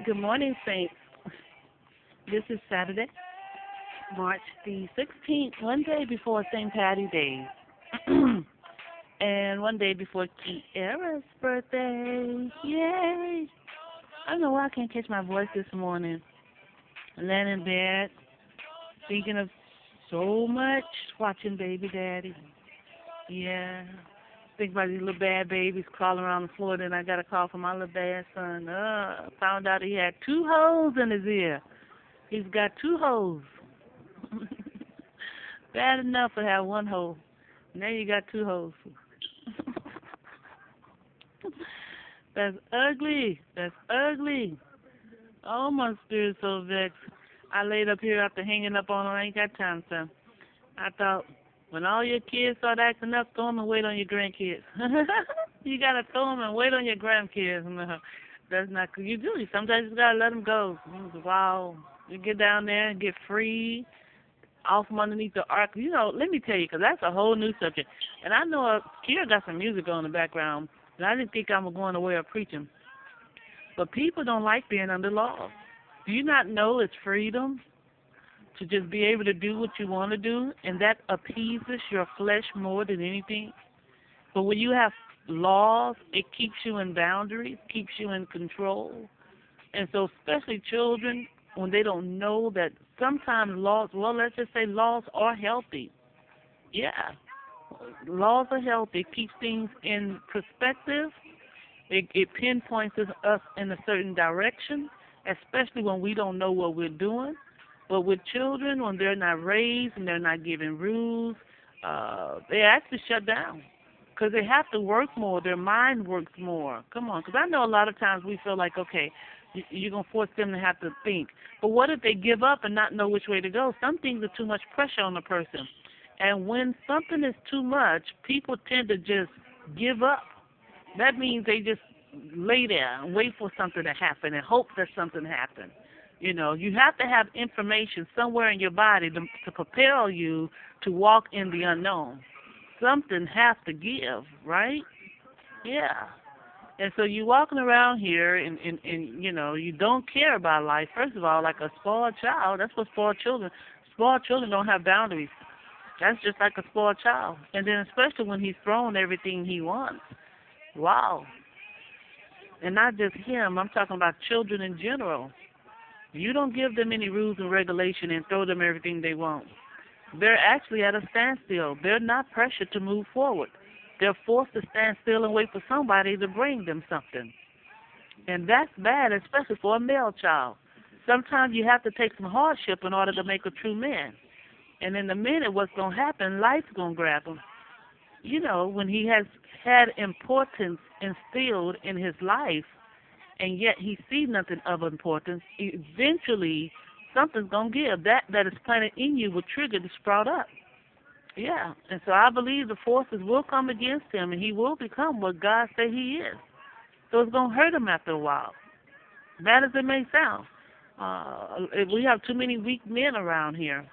Good morning, Saints. This is Saturday, March the 16th, one day before St. Patty Day, and one day before Kiara's birthday. Yay! I don't know why I can't catch my voice this morning. I'm laying in bed, thinking of so much, watching Baby Daddy. Yeah. Think about these little bad babies crawling around the floor. Then I got a call from my little bad son. Found out he had two holes in his ear. He's got two holes. Bad enough to have one hole. Now you got two holes. That's ugly. That's ugly. Oh, my spirit's so vexed. I laid up here after hanging up on him. I ain't got time, son. I thought, when all your kids start acting up, throw them and wait on your grandkids. You got to throw them and wait on your grandkids. No, that's not good. You do. Sometimes you just got to let them go. Wow. You get down there and get free off from underneath the ark. You know, let me tell you, because that's a whole new subject. And I know Kira got some music on in the background, and I didn't think I was going away or preaching. But people don't like being under law. Do you not know it's freedom to just be able to do what you want to do, and that appeases your flesh more than anything? But when you have laws, it keeps you in boundaries, keeps you in control. And so especially children, when they don't know that sometimes laws, well, let's just say laws are healthy. Yeah, laws are healthy. It keeps things in perspective. It pinpoints us in a certain direction, especially when we don't know what we're doing. But with children, when they're not raised and they're not given rules, they actually shut down because they have to work more. Their mind works more. Come on, because I know a lot of times we feel like, okay, you're going to force them to have to think. But what if they give up and not know which way to go? Some things are too much pressure on a person. And when something is too much, people tend to just give up. That means they just lay there and wait for something to happen and hope that something happens. You know, you have to have information somewhere in your body to prepare you to walk in the unknown. Something has to give, right? Yeah. And so you're walking around here and you know, you don't care about life. First of all, like a spoiled child, that's what spoiled children. Spoiled children don't have boundaries. That's just like a spoiled child. And then especially when he's thrown everything he wants. Wow. And not just him, I'm talking about children in general. You don't give them any rules and regulation and throw them everything they want. They're actually at a standstill. They're not pressured to move forward. They're forced to stand still and wait for somebody to bring them something. And that's bad, especially for a male child. Sometimes you have to take some hardship in order to make a true man. And in a minute, what's going to happen, life's going to grab him. You know, when he has had importance instilled in his life, and yet he sees nothing of importance, eventually something's going to give. That is planted in you will trigger to sprout up. Yeah, and so I believe the forces will come against him, and he will become what God said he is. So it's going to hurt him after a while. Bad as it may sound. We have too many weak men around here.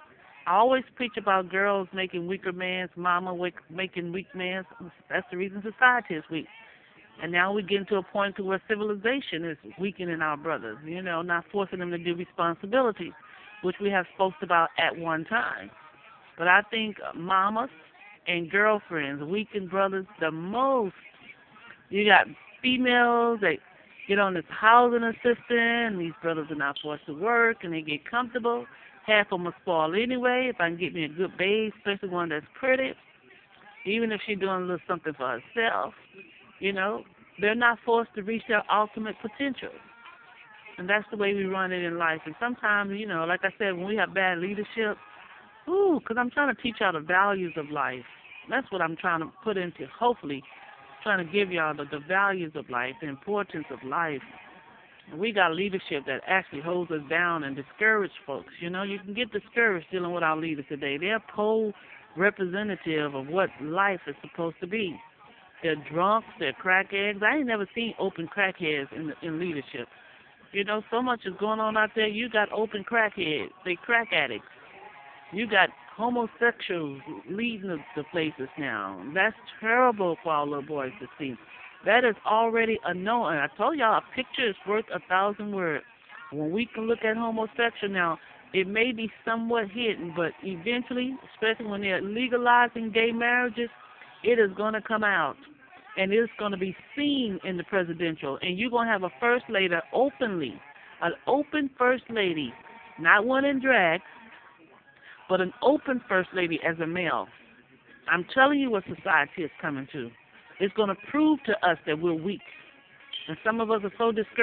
I always preach about girls making weaker men's, making weak men's. That's the reason society is weak. And now we're getting to a point to where civilization is weakening our brothers, you know, not forcing them to do responsibilities, which we have spoke about at one time. But I think mamas and girlfriends weaken brothers the most. You got females that get on this housing assistance, and these brothers are not forced to work, and they get comfortable. Half of them are spoiled anyway. If I can get me a good babe, especially one that's pretty, even if she's doing a little something for herself, you know, they're not forced to reach their ultimate potential. And that's the way we run it in life. And sometimes, you know, like I said, when we have bad leadership, because I'm trying to teach y'all the values of life. That's what I'm trying to put into, hopefully, trying to give y'all the values of life, the importance of life. And we got leadership that actually holds us down and discourage folks. You know, you can get discouraged dealing with our leaders today. They're pole representative of what life is supposed to be. They're drunks, they're crackheads. I ain't never seen open crackheads in leadership. You know, so much is going on out there. You got open crackheads, they crack addicts. You got homosexuals leading the places now. That's terrible for our little boys to see. That is already a known. And I told y'all, a picture is worth 1,000 words. When we can look at homosexual now, it may be somewhat hidden, but eventually, especially when they're legalizing gay marriages, it is going to come out. And it's going to be seen in the presidential. And you're going to have a first lady openly, an open first lady, not one in drag, but an open first lady as a male. I'm telling you what society is coming to. It's going to prove to us that we're weak. And some of us are so discouraged.